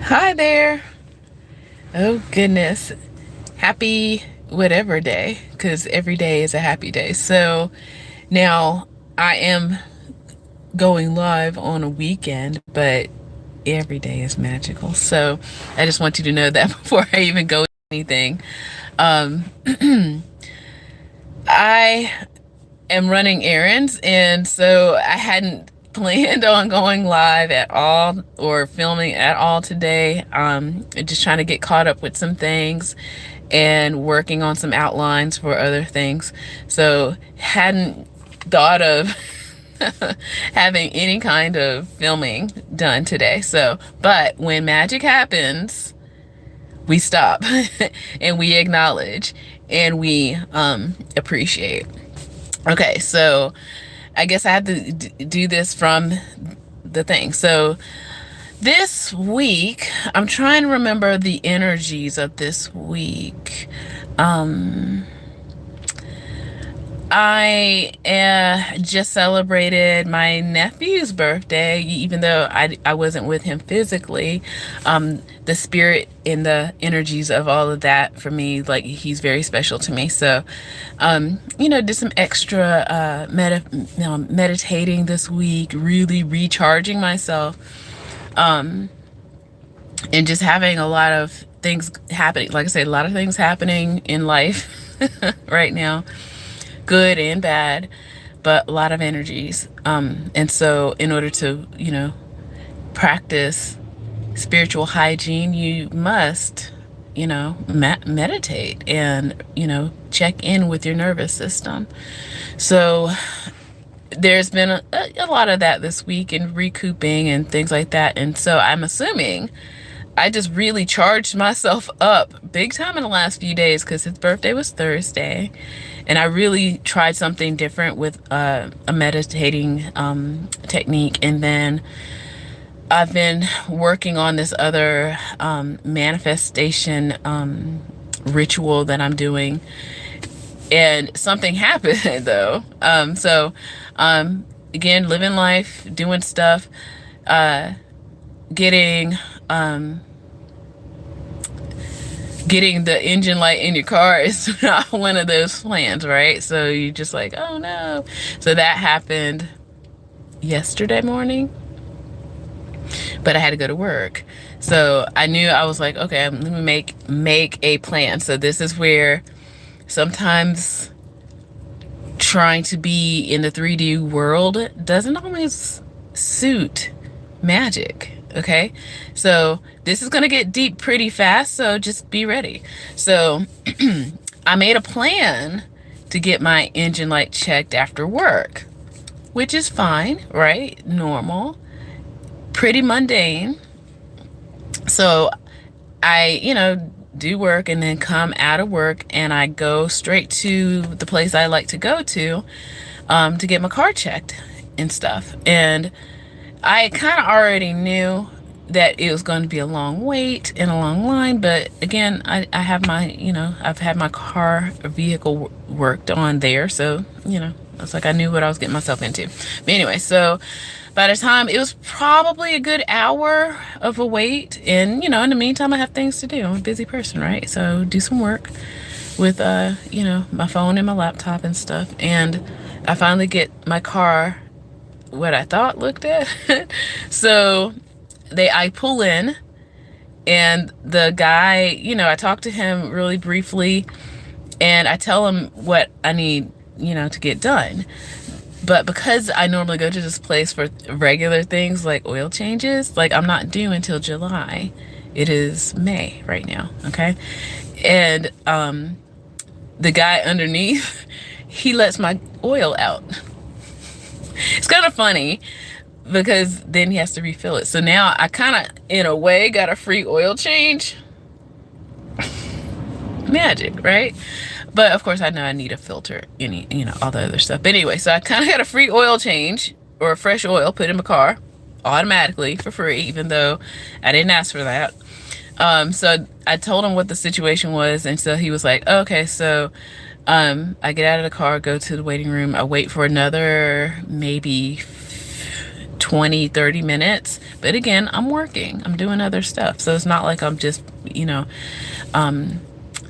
Hi there. Oh, goodness. Happy whatever day, because every day is a happy day. So now I am going live on a weekend, but every day is magical. So I just want you to know that before I even go anything. Um, I am running errands, and so I hadn't planned on going live at all or filming at all today. Just trying to get caught up with some things and working on some outlines for other things. So hadn't thought of having any kind of filming done today. So, but when magic happens, we stop and we acknowledge and we appreciate. Okay, so I guess I have to do this from the thing. So this week, I'm trying to remember the energies of this week. Um, I just celebrated my nephew's birthday, even though I wasn't with him physically. The spirit and the energies of all of that for me, like he's very special to me. So, did some extra meditating this week, really recharging myself, and just having a lot of things happening. Like I said, a lot of things happening in life right now, good and bad, but a lot of energies. And so, in order to, practice spiritual hygiene, you must, meditate and, check in with your nervous system. So, there's been a lot of that this week and recouping and things like that. And so, I'm assuming I just really charged myself up big time in the last few days because his birthday was Thursday. And I really tried something different with a meditating technique. And then I've been working on this other manifestation ritual that I'm doing. And something happened though. Again, living life, doing stuff, uh, getting. Um, getting the engine light in your car is not one of those plans, right? So you just like, oh no. So that happened yesterday morning, but I had to go to work. So I knew I was like, okay, let me make a plan. So this is where sometimes trying to be in the 3D world doesn't always suit magic. Okay, so this is gonna get deep pretty fast, so just be ready. So I made a plan to get my engine light checked after work, which is fine, right? Normal, pretty mundane. So I, do work and then come out of work and I go straight to the place I like to go to get my car checked and stuff. And I kind of already knew that it was going to be a long wait and a long line, but again, I have my, I've had my car or vehicle worked on there, so, it's like I knew what I was getting myself into. But anyway, so by the time it was probably a good hour of a wait, and in the meantime, I have things to do. I'm a busy person, right? So do some work with, my phone and my laptop and stuff, and I finally get my car what I thought looked at. So I pull in and the guy, I talk to him really briefly and I tell him what I need, to get done. But because I normally go to this place for regular things like oil changes, like I'm not due until July. It is May right now, okay? And the guy underneath, he lets my oil out. It's kind of funny because then he has to refill it. So now I kind of, in a way, got a free oil change. Magic, right? But of course, I know I need a filter, all the other stuff. But anyway, so I kind of got a free oil change or fresh oil put in my car automatically for free, even though I didn't ask for that. So I told him what the situation was, and so he was like, oh, okay, so I get out of the car, go to the waiting room, I wait for another maybe 20-30 minutes. But again, I'm working, I'm doing other stuff, so it's not like I'm just,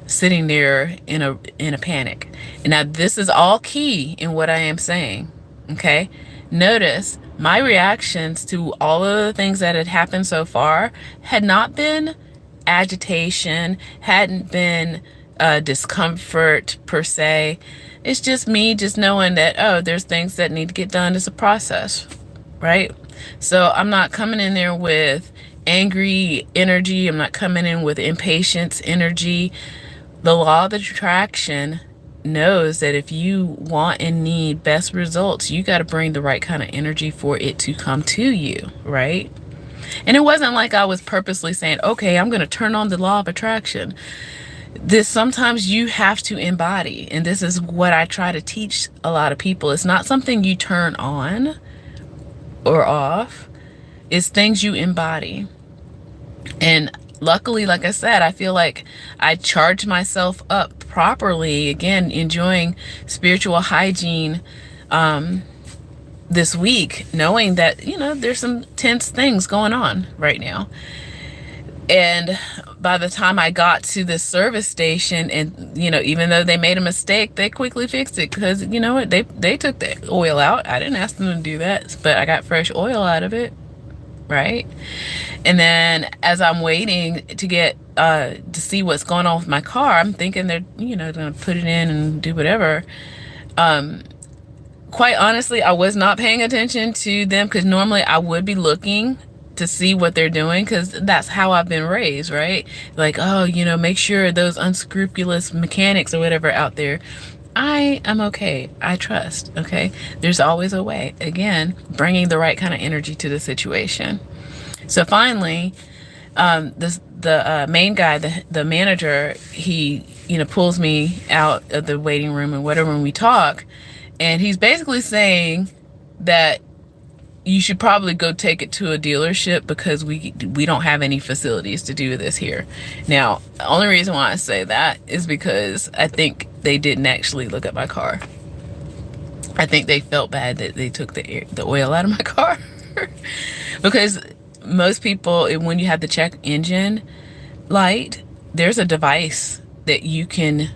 sitting there in a panic. And now this is all key in what I am saying. Okay, notice my reactions to all of the things that had happened so far had not been agitation, hadn't been discomfort per se. It's just me just knowing that, oh, there's things that need to get done. It's a process, right? So I'm not coming in there with angry energy. I'm not coming in with impatience energy. The law of attraction knows that if you want and need best results, you got to bring the right kind of energy for it to come to you, right? And it wasn't like I was purposely saying, okay, I'm going to turn on the law of attraction. This sometimes you have to embody, and this is what I try to teach a lot of people. It's not something you turn on or off. It's things you embody. And luckily, like I said, I feel like I charged myself up properly, again, enjoying spiritual hygiene this week, knowing that, there's some tense things going on right now. And by the time I got to this service station, and, even though they made a mistake, they quickly fixed it, because, you know what, they took the oil out. I didn't ask them to do that, but I got fresh oil out of it, right? And then as I'm waiting to get to see what's going on with my car, I'm thinking they're, gonna put it in and do whatever. Quite honestly, I was not paying attention to them, because normally I would be looking to see what they're doing, because that's how I've been raised, right? Like, oh, make sure those unscrupulous mechanics or whatever out there. I am okay. I trust. Okay. There's always a way. Again, bringing the right kind of energy to the situation. So finally, the main guy, the manager, he, pulls me out of the waiting room and whatever, and we talk, and he's basically saying that you should probably go take it to a dealership, because we don't have any facilities to do this here. Now, the only reason why I say that is because I think they didn't actually look at my car. I think they felt bad that they took the oil out of my car. Because most people, when you have the check engine light, there's a device that you can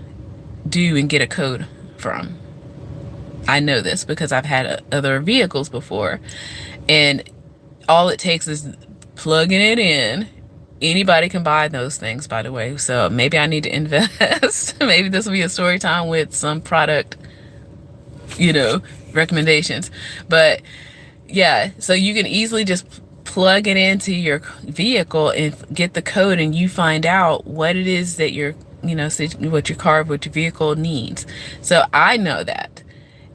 do and get a code from. I know this because I've had other vehicles before, and all it takes is plugging it in. Anybody can buy those things, by the way. So maybe I need to invest. Maybe this will be a story time with some product, recommendations. But yeah, so you can easily just plug it into your vehicle and get the code, and you find out what it is that what your vehicle needs. So I know that.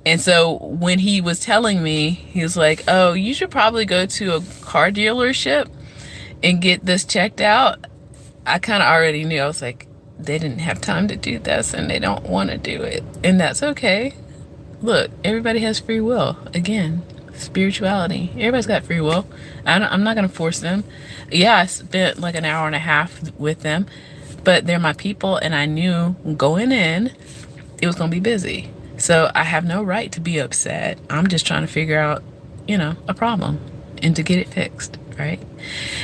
And so when he was telling me, he was like, oh, you should probably go to a car dealership and get this checked out. I kind of already knew. I was like, they didn't have time to do this, and they don't want to do it. And that's okay. Look, everybody has free will. Again, spirituality. Everybody's got free will. I'm not going to force them. Yeah, I spent like an hour and a half with them, but they're my people, and I knew going in, it was going to be busy. So I have no right to be upset. I'm just trying to figure out, a problem and to get it fixed, right?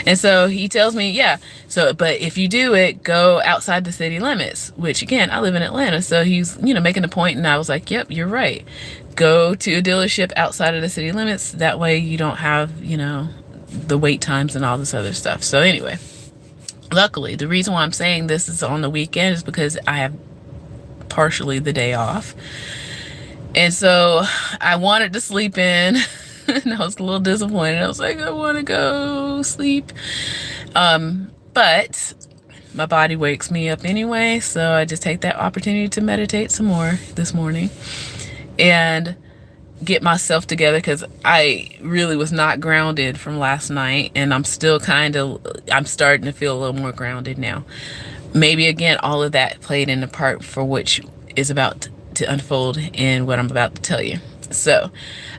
And so he tells me, yeah, but if you do it, go outside the city limits, which again, I live in Atlanta. So he's, making a point, and I was like, yep, you're right. Go to a dealership outside of the city limits. That way you don't have, the wait times and all this other stuff. So anyway, luckily, the reason why I'm saying this is on the weekend is because I have partially the day off. And so I wanted to sleep in, and I was a little disappointed. I was like, I want to go sleep. But my body wakes me up anyway, so I just take that opportunity to meditate some more this morning and get myself together, because I really was not grounded from last night, and I'm still I'm starting to feel a little more grounded now. Maybe again, all of that played in the part for which is about to unfold in what I'm about to tell you. So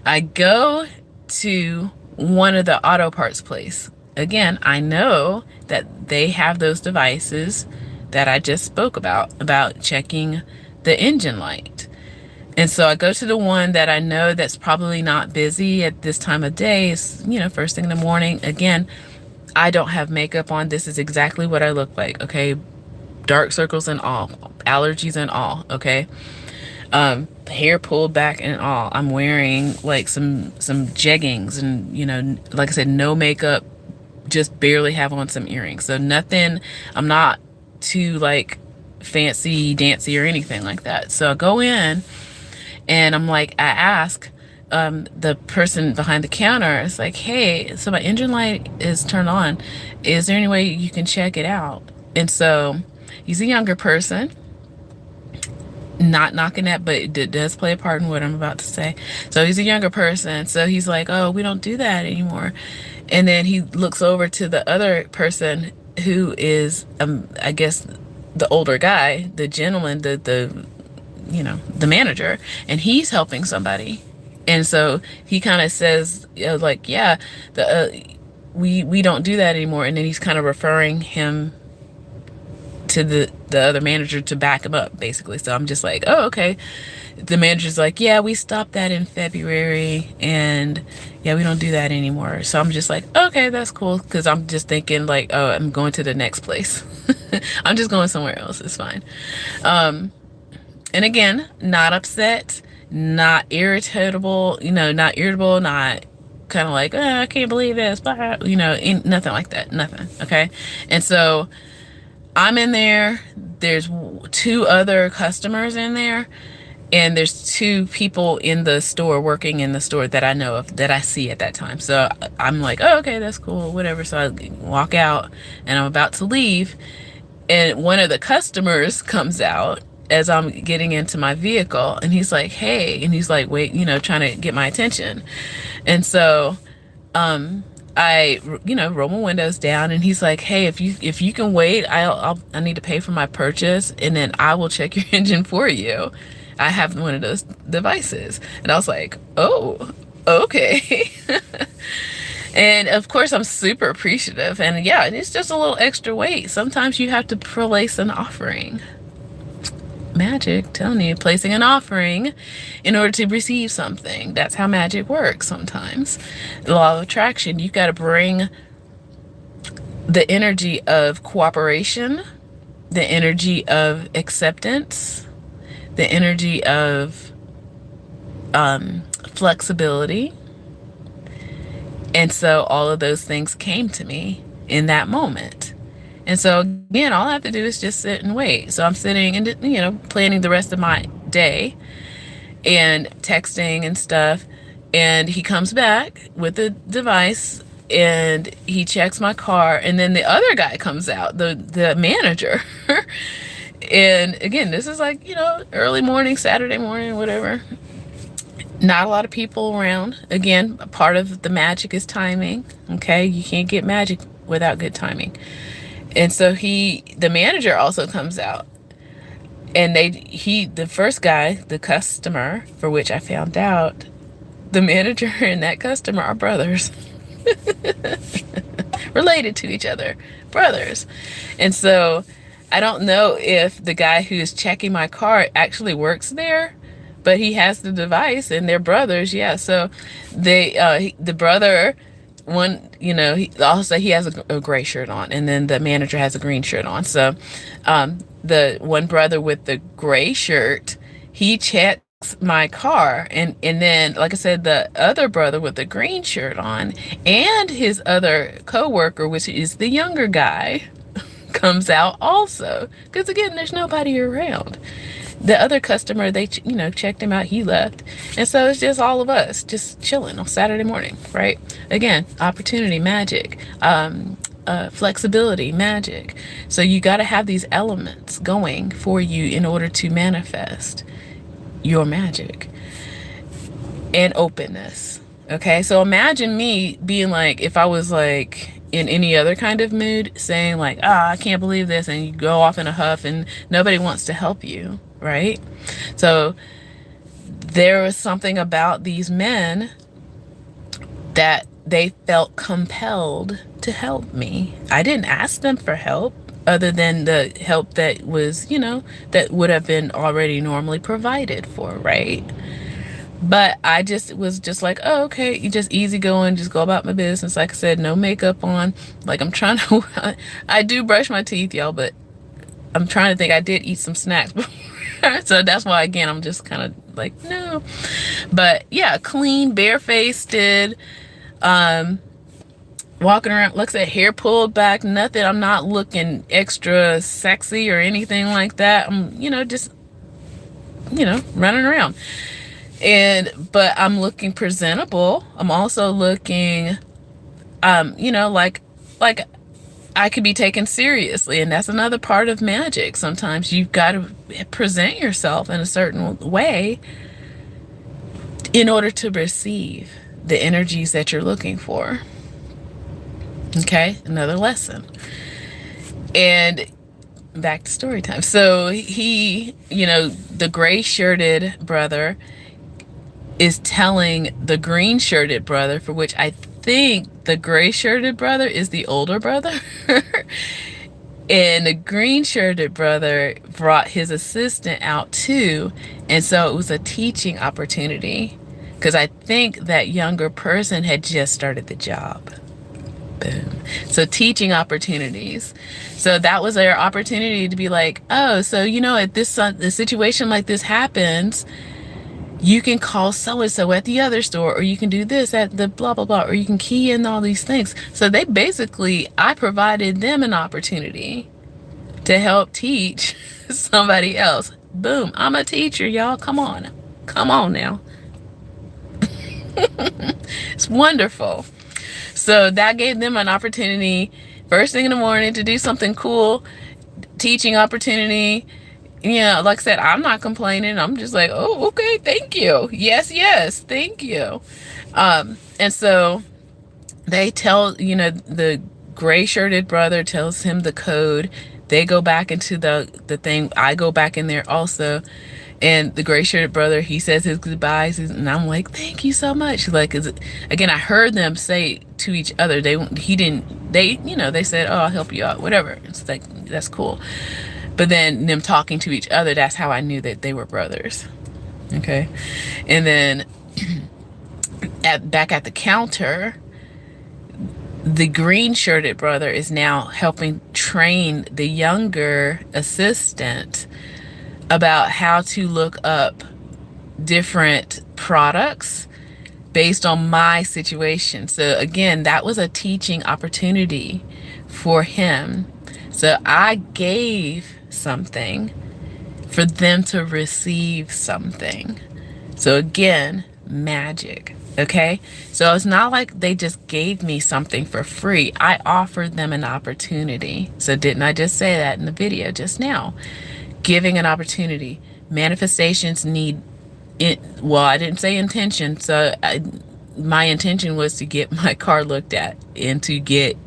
I go to one of the auto parts place. Again, I know that they have those devices that I just spoke about checking the engine light. And so I go to the one that I know that's probably not busy at this time of day. It's, first thing in the morning. Again, I don't have makeup on. This is exactly what I look like. Okay. Dark circles and all, allergies and all. Okay. Hair pulled back and all. I'm wearing like some jeggings and, like I said, no makeup, just barely have on some earrings. So nothing, I'm not too like fancy dancy or anything like that. So I go in and I'm like, I ask the person behind the counter, it's like, hey, so my engine light is turned on. Is there any way you can check it out? And so he's a younger person, not knocking that, but it does play a part in what I'm about to say. So he's a younger person. So he's like, oh, we don't do that anymore. And then he looks over to the other person who is, I guess, the older guy, the gentleman, the manager, and he's helping somebody. And so he kind of says, like, yeah, we don't do that anymore. And then he's kind of referring him to the other manager to back him up, basically. So I'm just like, oh, okay. The manager's like, yeah, we stopped that in February, and yeah, we don't do that anymore. So I'm just like, okay, that's cool, because I'm just thinking like, oh, I'm going to the next place. I'm just going somewhere else. It's fine. And again, not upset, not irritable, not irritable, not kind of like, oh, I can't believe this, but nothing like that, nothing. Okay. And so I'm in there, there's 2 other customers in there, and there's 2 people in the store, working in the store, that I know of, that I see at that time. So I'm like, oh, okay, that's cool, whatever. So I walk out and I'm about to leave, and one of the customers comes out as I'm getting into my vehicle, and he's like, hey, and he's like, wait, trying to get my attention. And so I roll my windows down, and he's like, hey, if you can wait, I need to pay for my purchase, and then I will check your engine for you. I have one of those devices. And I was like, oh, okay. And of course I'm super appreciative, and yeah, it's just a little extra weight. Sometimes you have to place an offering. Magic, telling you, placing an offering in order to receive something. That's how magic works sometimes. The law of attraction, you've got to bring the energy of cooperation, the energy of acceptance, the energy of flexibility. And so all of those things came to me in that moment. And so again, all I have to do is just sit and wait. So I'm sitting and, planning the rest of my day and texting and stuff. And he comes back with the device and he checks my car. And then the other guy comes out, the manager. And again, this is like, early morning, Saturday morning, whatever. Not a lot of people around. Again, part of the magic is timing. Okay. You can't get magic without good timing. And so the manager also comes out, and the first guy, the customer, for which I found out, the manager and that customer are brothers. Related to each other, brothers. And so I don't know if the guy who's checking my car actually works there, but he has the device and they're brothers. Yeah. So the brother, one, he has a gray shirt on, and then the manager has a green shirt on. So the one brother with the gray shirt, he checks my car, and then, like I said, the other brother with the green shirt on and his other co-worker, which is the younger guy, comes out also, because again, there's nobody around. The other customer, they checked him out, he left. And so it's just all of us just chilling on Saturday morning, right? Again, opportunity, magic, flexibility, magic. So you got to have these elements going for you in order to manifest your magic. And openness. Okay, so imagine me being like, if I was like in any other kind of mood, saying like, I can't believe this, and you go off in a huff and nobody wants to help you, right? So there was something about these men that they felt compelled to help me. I didn't ask them for help. other than the help that was, that would have been already normally provided for, right? But I just was just like, oh, okay, you just easy going, just go about my business. Like I said, no makeup on. Like I'm trying to, I do brush my teeth, y'all, but I'm trying to think. I did eat some snacks before. So that's why, again, I'm just kind of like, no. But yeah, clean, barefaced, walking around, looks at hair pulled back, nothing. I'm not looking extra sexy or anything like that. I'm, just, running around. But I'm looking presentable. I'm also looking, like I could be taken seriously. And that's another part of magic. Sometimes you've got to present yourself in a certain way in order to receive the energies that you're looking for. Okay, another lesson. And back to story time. So he, the gray shirted brother is telling the green shirted brother, for which I think the gray shirted brother is the older brother. And the green shirted brother brought his assistant out too. And so it was a teaching opportunity, because I think that younger person had just started the job. Boom. So teaching opportunities. So that was their opportunity to be like, oh, so at this the situation like this happens, you can call so-and-so at the other store, or you can do this at the blah, blah, blah, or you can key in all these things. So I provided them an opportunity to help teach somebody else. Boom. I'm a teacher, y'all. Come on now. It's wonderful. So that gave them an opportunity first thing in the morning to do something cool, teaching opportunity. Like I said, I'm not complaining. I'm just like, oh, okay, thank you. Yes, thank you. And so they tell, the gray shirted brother tells him the code. They go back into the thing. I go back in there also. And the gray shirted brother, he says his goodbyes, and I'm like, thank you so much. Like, again, I heard them say to each other, they said, oh, I'll help you out, whatever. It's like, that's cool. But then them talking to each other, that's how I knew that they were brothers. Okay. And then back at the counter, the green shirted brother is now helping train the younger assistant about how to look up different products based on my situation. So again, that was a teaching opportunity for him. So I gave something for them to receive something. So again, magic. Okay. So it's not like they just gave me something for free. I offered them an opportunity. So didn't I just say that in the video just now? Giving an opportunity. Manifestations need it. Well, I didn't say intention. So my intention was to get my car looked at and to get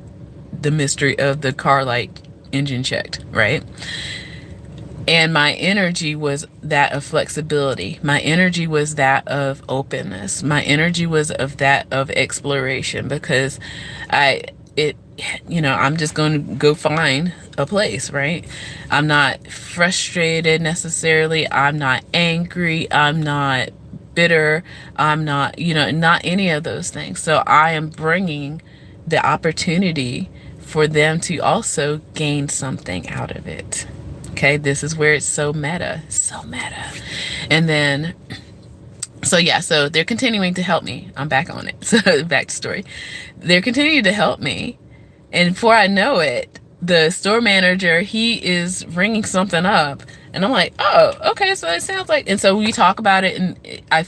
the mystery of the car light engine checked, right? And my energy was that of flexibility. My energy was that of openness. My energy was of that of exploration, because I'm just going to go find a place, right? I'm not frustrated necessarily. I'm not angry. I'm not bitter. I'm not, not any of those things. So I am bringing the opportunity for them to also gain something out of it. Okay, this is where it's so meta. And then, so they're continuing to help me. I'm back on it. So back to story. They're continuing to help me. And before I know it, the store manager, he is ringing something up. And I'm like, oh, okay, so it sounds like, and so we talk about it, and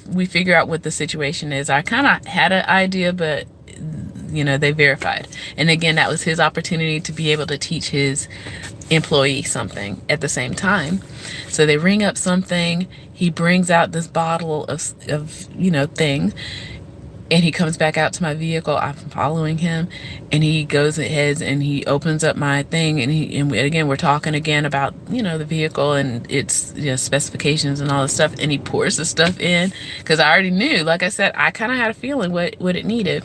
we figure out what the situation is. I kind of had an idea, but they verified. And again, that was his opportunity to be able to teach his employee something at the same time. So they ring up something. He brings out this bottle of thing, and he comes back out to my vehicle. I'm following him, and he goes ahead and he opens up my thing, and again, we're talking again about, the vehicle and its, specifications and all this stuff. And he pours the stuff in, because I already knew, like I said, I kind of had a feeling what it needed.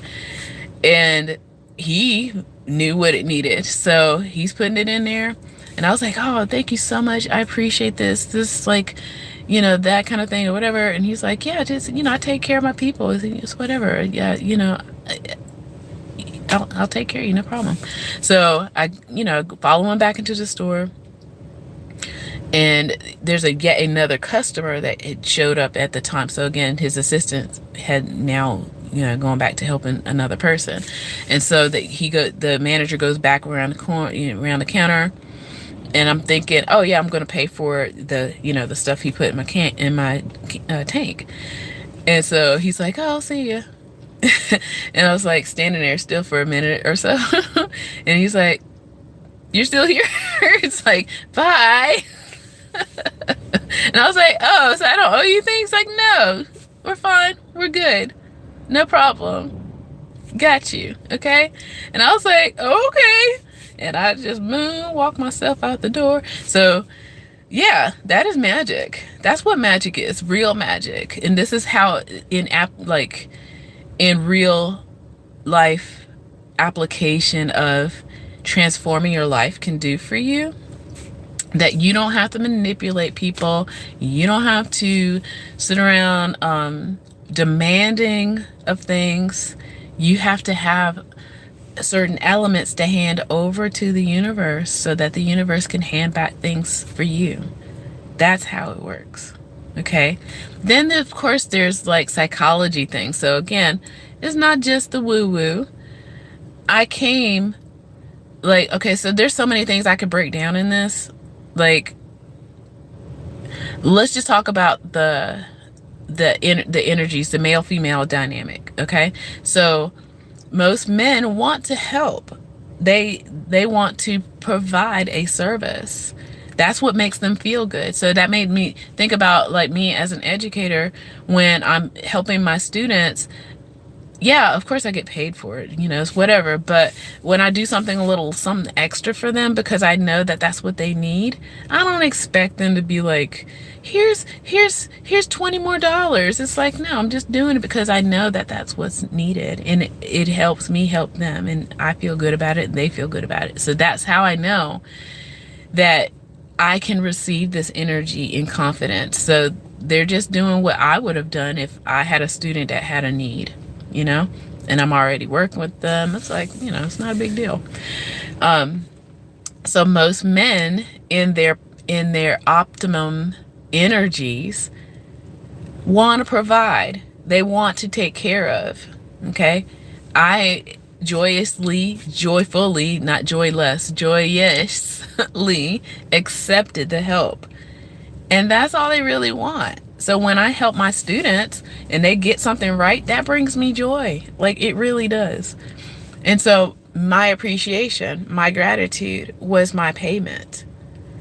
And he knew what it needed. So he's putting it in there. And I was like, oh, thank you so much. I appreciate this, like, you know, that kind of thing or whatever. And he's like, yeah, just, you know, I take care of my people. It's whatever. Yeah, you know, I'll take care of you, no problem. So I, you know, follow him back into the store. And there's a yet another customer that had showed up at the time. So again, his assistant had now, you know, going back to helping another person. And so the manager goes back around the corner, you know, around the counter. And I'm thinking, oh yeah, I'm going to pay for the, you know, the stuff he put in my tank. And so he's like, oh, I'll see you. And I was like standing there still for a minute or so. And he's like, you're still here? It's like, bye. And I was like, oh, so I don't owe you things? Like, no, we're fine. We're good. No problem. Got you. Okay. And I was like, okay. And I just moonwalked myself out the door. So yeah, that is magic. That's what magic is, real magic. And this is how in real life application of transforming your life can do for you. That you don't have to manipulate people. You don't have to sit around demanding of things. You have to have certain elements to hand over to the universe so that the universe can hand back things for you. That's how it works. Okay. Then of course there's like psychology things. So again, it's not just the woo-woo. I came like, okay, so there's so many things I could break down in this. Like, let's just talk about the energies, the male female dynamic. Okay, so most men want to help. They want to provide a service. That's what makes them feel good. So that made me think about like me as an educator when I'm helping my students. Yeah, of course I get paid for it, you know, it's whatever. But when I do something something extra for them because I know that that's what they need, I don't expect them to be like, here's $20 more. It's like, no, I'm just doing it because I know that that's what's needed, and it helps me help them, and I feel good about it and they feel good about it. So that's how I know that I can receive this energy in confidence. So they're just doing what I would have done if I had a student that had a need, you know, and I'm already working with them. It's like, you know, it's not a big deal. So most men in their optimum energies want to provide. They want to take care of. Okay. I joyfully, not joyless, joyously accepted the help. And that's all they really want. So when I help my students and they get something right, that brings me joy. Like, it really does. And so my appreciation, my gratitude was my payment.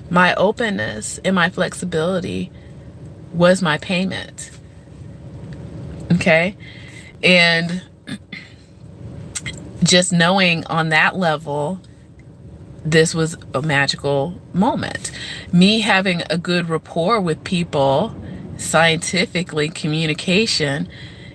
My openness and my flexibility was my payment. Okay? And just knowing on that level, this was a magical moment. Me having a good rapport with people, scientifically, communication,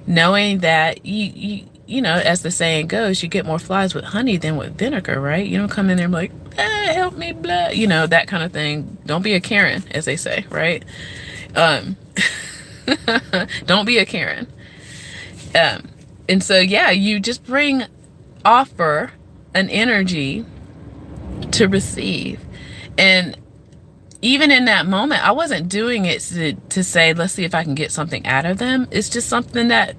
knowing that you know, as the saying goes, you get more flies with honey than with vinegar, right? You don't come in there and be like, help me, blah, you know, that kind of thing. Don't be a Karen, as they say, right? Don't be a Karen. And so, yeah, you just offer an energy to receive. And even in that moment, I wasn't doing it to say, let's see if I can get something out of them. It's just something that,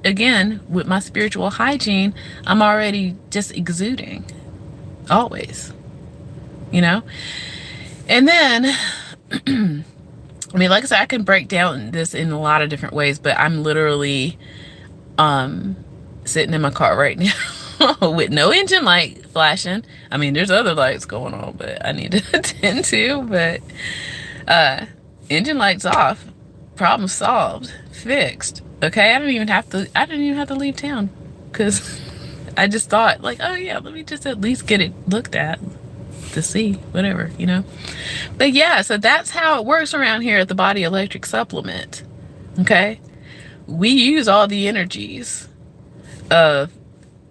again, with my spiritual hygiene, I'm already just exuding. Always. You know? And then, I mean, like I said, I can break down this in a lot of different ways, but I'm literally sitting in my car right now with no engine light flashing. I mean, there's other lights going on, but I need to attend to. But engine lights off, problem solved, fixed. Okay, I didn't even have to leave town, because I just thought, like, oh yeah, let me just at least get it looked at to see, whatever, you know. But yeah, so that's how it works around here at the Body Electric Supplement. Okay, we use all the energies of,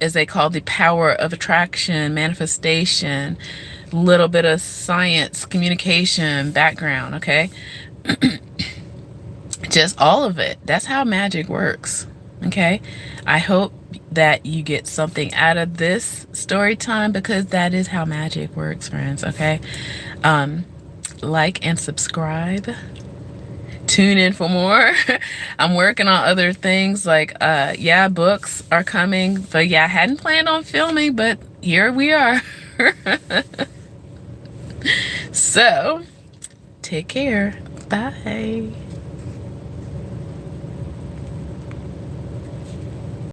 as they call, the power of attraction, manifestation, little bit of science, communication background, okay? Just all of it. That's how magic works, okay? I hope that you get something out of this story time, because that is how magic works, friends, okay? Like and subscribe. Tune in for more. I'm working on other things, like yeah, books are coming, but yeah, I hadn't planned on filming, but here we are. So take care. Bye.